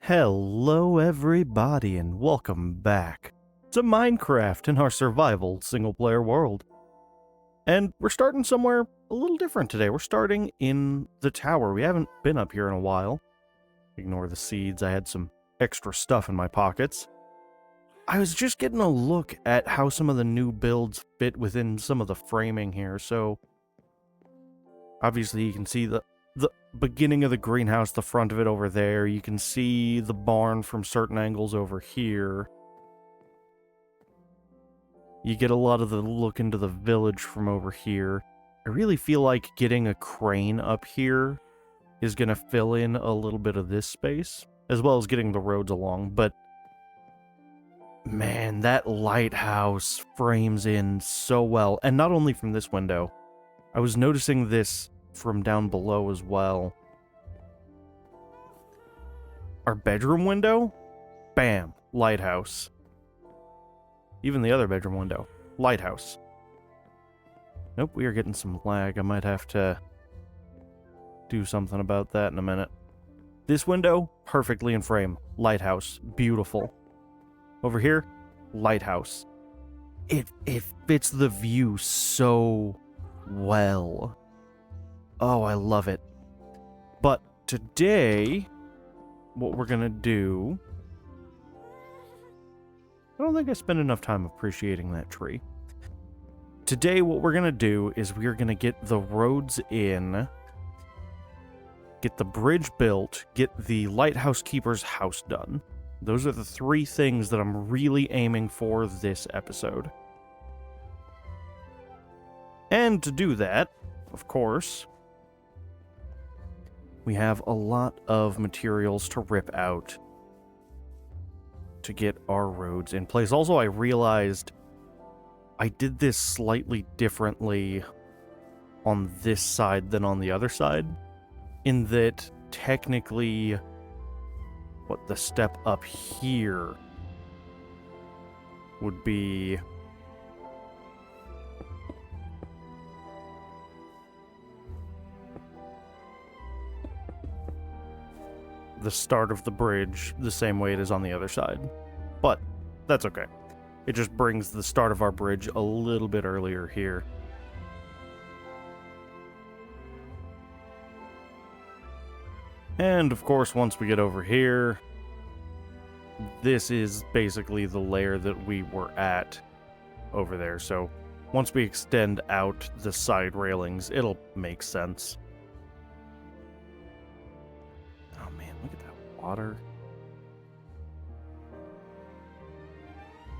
Hello everybody and welcome back to Minecraft in our survival single-player world. And we're starting somewhere a little different today. We're starting in the tower. We haven't been up here in a while. Ignore the seeds, I had some extra stuff in my pockets. I was just getting a look at how some of the new builds fit within some of the framing here, so obviously you can see the beginning of the greenhouse, the front of it over there. You can see the barn from certain angles over here. You get a lot of the look into the village from over here. I really feel like getting a crane up here is going to fill in a little bit of this space, as well as getting the roads along, but man, that lighthouse frames in so well, and not only from this window. I was noticing this from down below as well. Our bedroom window? Bam. Lighthouse. Even the other bedroom window. Lighthouse. Nope, we are getting some lag. I might have to do something about that in a minute. This window, perfectly in frame. Lighthouse. Beautiful. Over here, lighthouse. It fits the view so well. Oh, I love it. But today, what we're gonna do... I don't think I spent enough time appreciating that tree. Today, what we're gonna do is we're gonna get the roads in, get the bridge built, get the lighthouse keeper's house done. Those are the three things that I'm really aiming for this episode. And to do that, of course, we have a lot of materials to rip out to get our roads in place. Also, I realized I did this slightly differently on this side than on the other side, in that technically, the step up here would be... the start of the bridge the same way it is on the other side. But that's okay. It just brings the start of our bridge a little bit earlier here. And of course, once we get over here, this is basically the layer that we were at over there. So once we extend out the side railings, it'll make sense. Look at that water.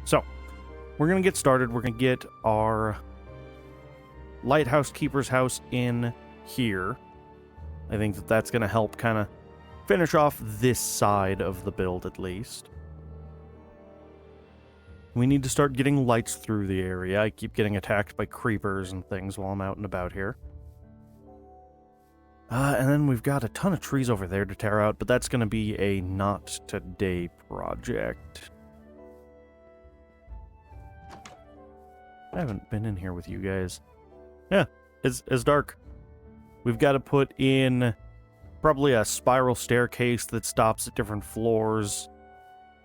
So, we're going to get started. We're going to get our lighthouse keeper's house in here. I think that that's going to help kind of finish off this side of the build at least. We need to start getting lights through the area. I keep getting attacked by creepers and things while I'm out and about here. And then we've got a ton of trees over there to tear out, but that's going to be a not today project. I haven't been in here with you guys. Yeah, it's dark. We've got to put in probably a spiral staircase that stops at different floors.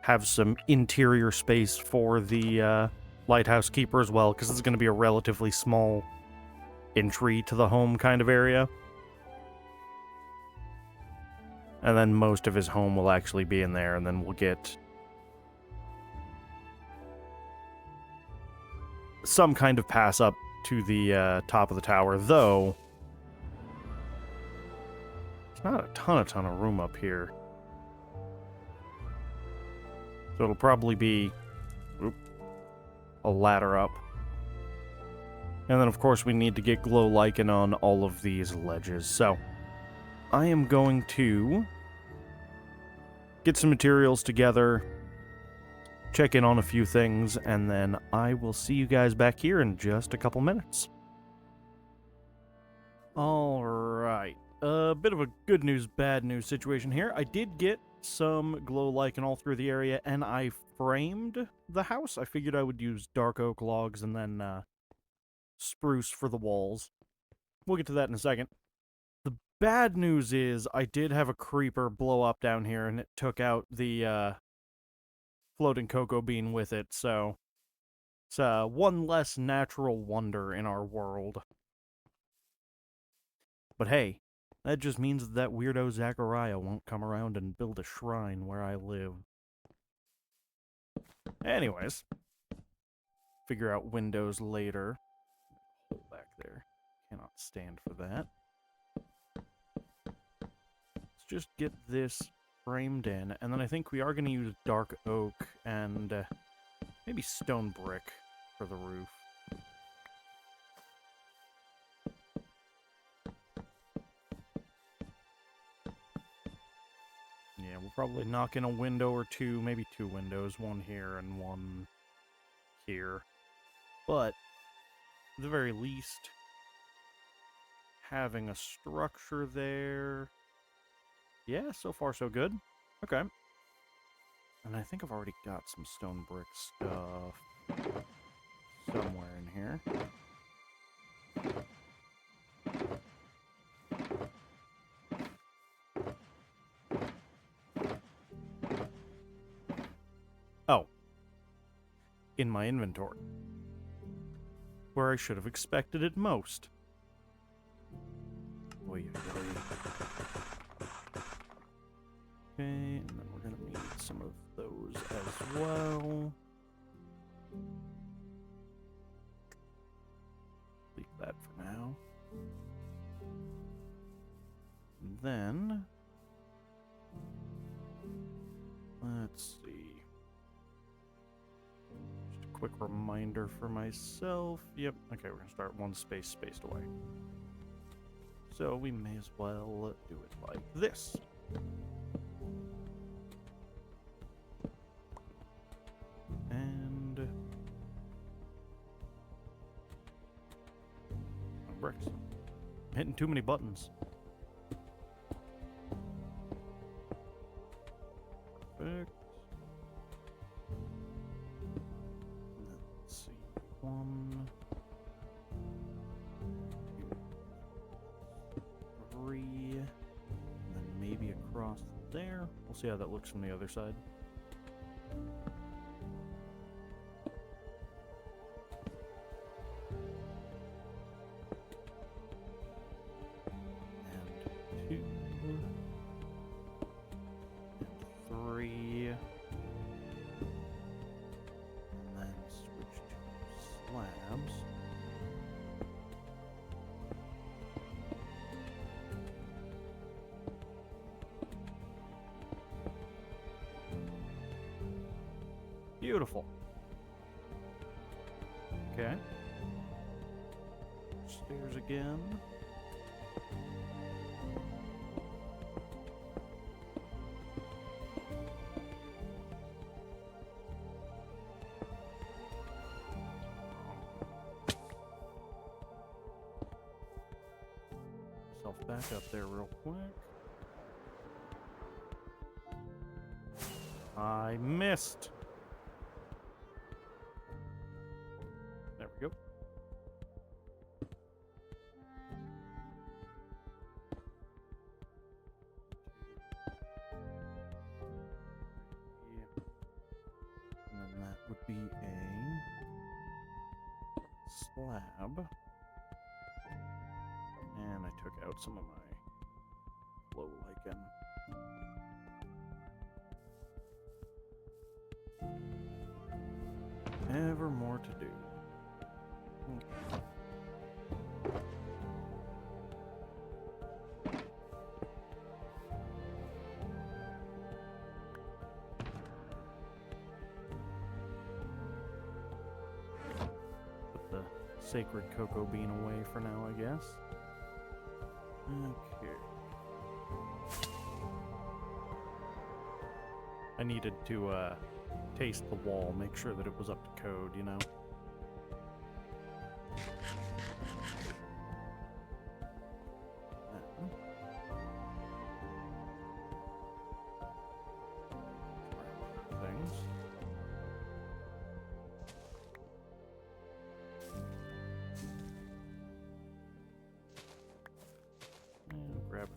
Have some interior space for the lighthouse keeper as well, because it's going to be a relatively small entry to the home kind of area. And then most of his home will actually be in there, and then we'll get some kind of pass up to the top of the tower, though there's not a ton of room up here. So it'll probably be a ladder up. And then, of course, we need to get glow lichen on all of these ledges, so I am going to get some materials together, check in on a few things, and then I will see you guys back here in just a couple minutes. Alright, a bit of a good news, bad news situation here. I did get some glow lichen all through the area, and I framed the house. I figured I would use dark oak logs and then spruce for the walls. We'll get to that in a second. The Bad news is I did have a creeper blow up down here, and it took out the floating cocoa bean with it, so it's one less natural wonder in our world. But hey, that just means that weirdo Zachariah won't come around and build a shrine where I live. Anyways, figure out windows later. Hold back there. Cannot stand for that. Let's just get this framed in, and then I think we are going to use dark oak and maybe stone brick for the roof. Yeah, we'll probably knock in a window or two, maybe two windows, one here and one here. But, at the very least, having a structure there. Yeah, so far so good. Okay. And I think I've already got some stone brick stuff somewhere in here. Oh. In my inventory. Where I should have expected it most. Oy, oy, oy. Okay, and then we're gonna need some of those as well. Leave that for now. And then, let's see. Just a quick reminder for myself. Yep, okay, we're gonna start one space spaced away. So we may as well do it like this. And bricks. I'm hitting too many buttons. Perfect. Let's see. 1, 2, 3, and then maybe across there. We'll see how that looks from the other side. Beautiful. Okay. Stairs again. Self back up there real quick. I missed. There we go. And then that would be a slab. And I took out some of my low lichen. Ever more to do. Put the sacred cocoa bean away for now, I guess. Okay. I needed to taste the wall, make sure that it was up to code, you know? Things. And grab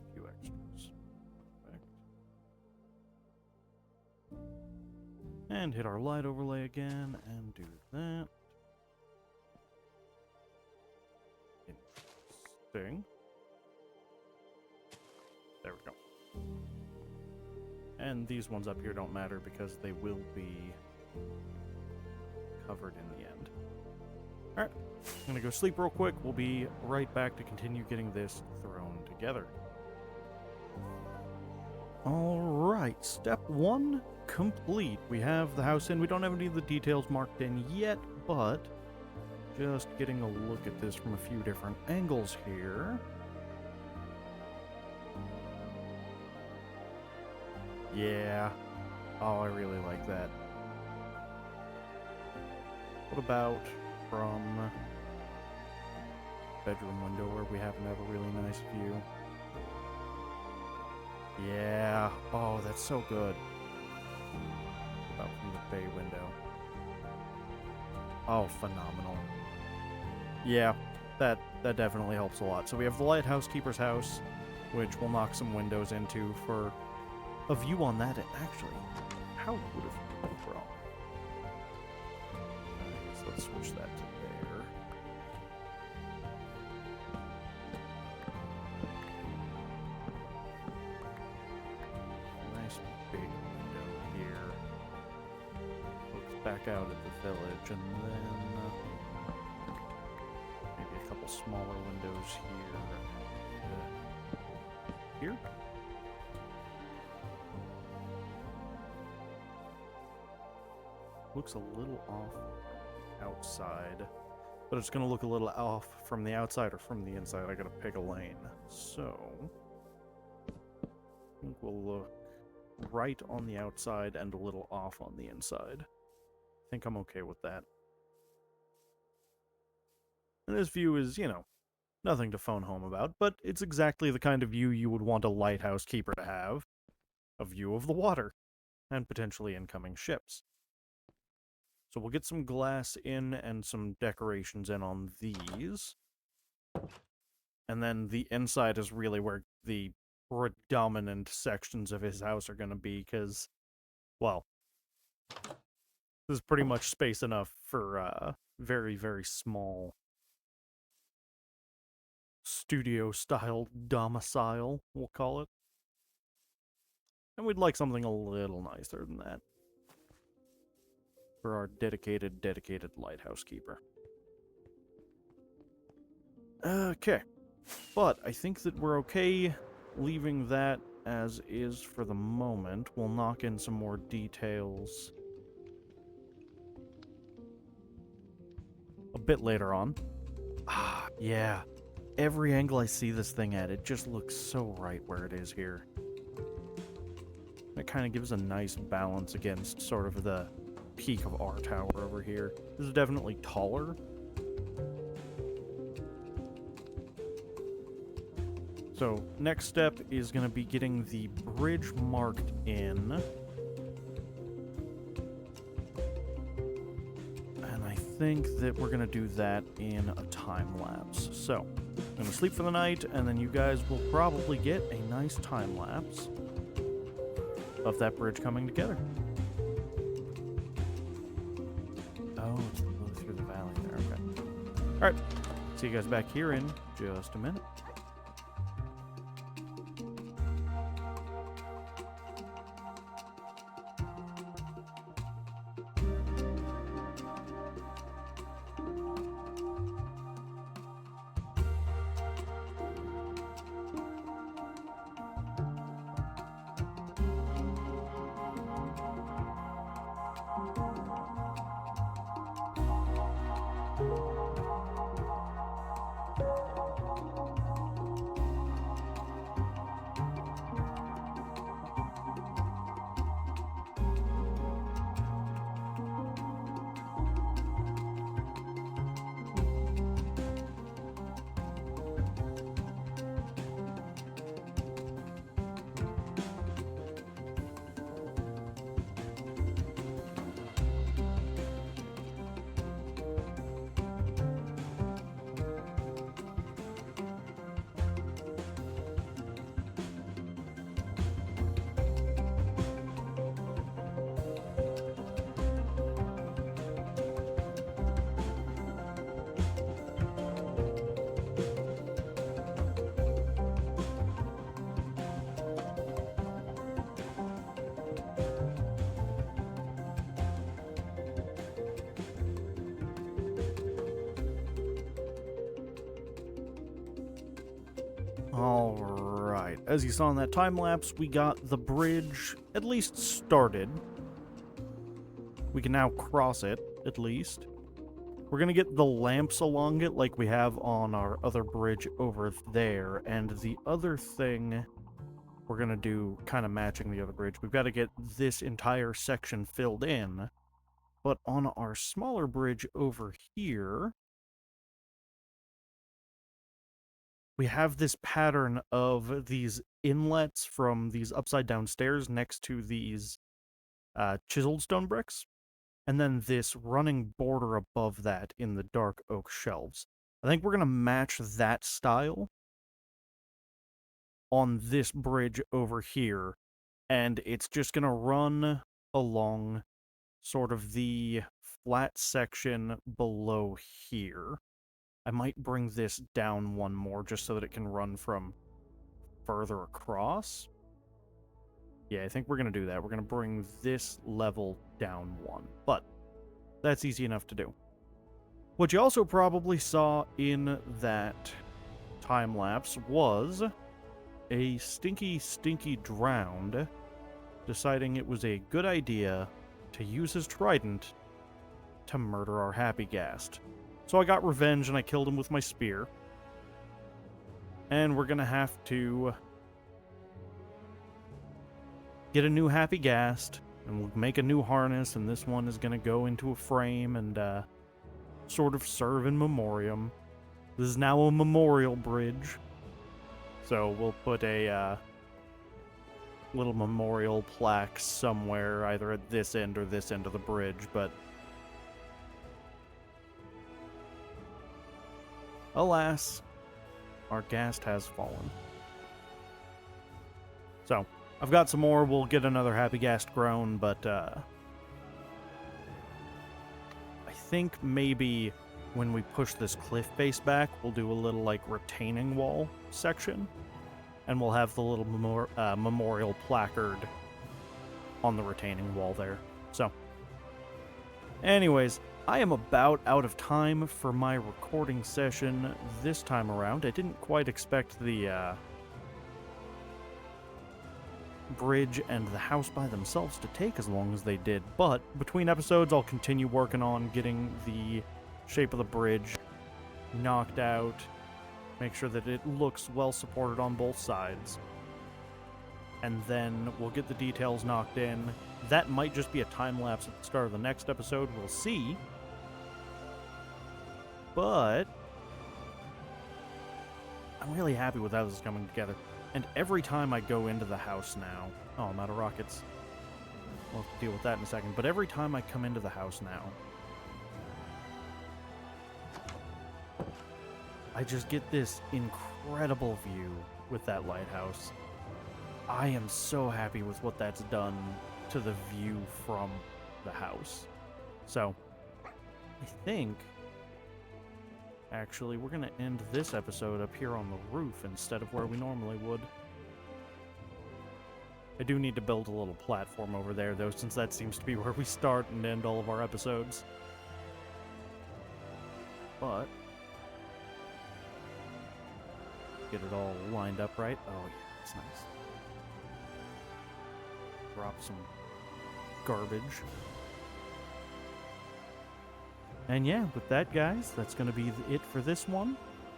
And hit our light overlay again, and do that. Interesting. There we go. And these ones up here don't matter because they will be covered in the end. Alright, I'm gonna go sleep real quick. We'll be right back to continue getting this thrown together. Alright, step 1 complete. We have the house in. We don't have any of the details marked in yet, but just getting a look at this from a few different angles here. Yeah. Oh, I really like that. What about from bedroom window where we happen to have a really nice view? Yeah. Oh, that's so good. What about from the bay window? Oh, phenomenal. Yeah, that definitely helps a lot. So we have the Lighthouse Keeper's house, which we'll knock some windows into for a view on that. Actually, how beautiful, bro. Alright, so let's switch that to there. Nice big window here. Looks back out at the village, and then maybe a couple smaller windows here. Here? Looks a little off outside, but it's going to look a little off from the outside or from the inside. I got to pick a lane. So, I think we'll look right on the outside and a little off on the inside. I think I'm okay with that. And this view is, you know, nothing to phone home about, but it's exactly the kind of view you would want a lighthouse keeper to have. A view of the water, and potentially incoming ships. So we'll get some glass in and some decorations in on these. And then the inside is really where the predominant sections of his house are going to be, because, well, this is pretty much space enough for very, very small studio-style domicile, we'll call it. And we'd like something a little nicer than that for our dedicated lighthouse keeper. Okay. But I think that we're okay leaving that as is for the moment. We'll knock in some more details a bit later on. Ah, yeah. Every angle I see this thing at, it just looks so right where it is here. It kind of gives a nice balance against sort of the peak of our tower over here. This is definitely taller. So, next step is going to be getting the bridge marked in. And I think that we're going to do that in a time lapse. So, I'm going to sleep for the night, and then you guys will probably get a nice time lapse of that bridge coming together. Oh, it's through the valley there, okay. Alright, see you guys back here in just a minute. Alright, as you saw in that time lapse, we got the bridge at least started. We can now cross it, at least. We're gonna get the lamps along it like we have on our other bridge over there, and the other thing we're gonna do, kind of matching the other bridge, we've got to get this entire section filled in, but on our smaller bridge over here, we have this pattern of these inlets from these upside-down stairs next to these chiseled stone bricks, and then this running border above that in the dark oak shelves. I think we're going to match that style on this bridge over here, and it's just going to run along sort of the flat section below here. I might bring this down one more just so that it can run from further across. Yeah, I think we're going to do that. We're going to bring this level down one, but that's easy enough to do. What you also probably saw in that time lapse was a stinky drowned deciding it was a good idea to use his trident to murder our happy ghast. So I got revenge and I killed him with my spear. And we're gonna have to get a new happy ghast, and we'll make a new harness, and this one is gonna go into a frame and sort of serve in memoriam. This is now a memorial bridge. So we'll put a little memorial plaque somewhere, either at this end or this end of the bridge, but alas, our ghast has fallen. So, I've got some more. We'll get another happy ghast grown, but I think maybe when we push this cliff face back, we'll do a little, like, retaining wall section, and we'll have the little memorial placard on the retaining wall there. So, anyways, I am about out of time for my recording session this time around. I didn't quite expect the bridge and the house by themselves to take as long as they did, but between episodes I'll continue working on getting the shape of the bridge knocked out, make sure that it looks well supported on both sides, and then we'll get the details knocked in. That might just be a time lapse at the start of the next episode, we'll see. But I'm really happy with how this is coming together. And every time I go into the house now... Oh, I'm out of rockets. We'll have to deal with that in a second. But every time I come into the house now, I just get this incredible view with that lighthouse. I am so happy with what that's done to the view from the house. So, I think... Actually, we're going to end this episode up here on the roof instead of where we normally would. I do need to build a little platform over there, though, since that seems to be where we start and end all of our episodes. But... get it all lined up right. Oh, yeah, that's nice. Drop some garbage. And yeah, with that, guys, that's going to be it for this one.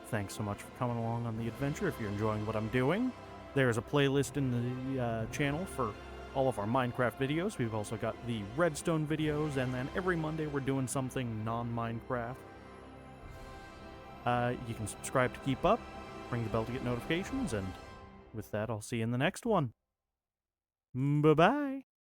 Thanks so much for coming along on the adventure. If you're enjoying what I'm doing, there's a playlist in the channel for all of our Minecraft videos. We've also got the Redstone videos, and then every Monday we're doing something non-Minecraft. You can subscribe to keep up, ring the bell to get notifications, and with that, I'll see you in the next one. Bye-bye!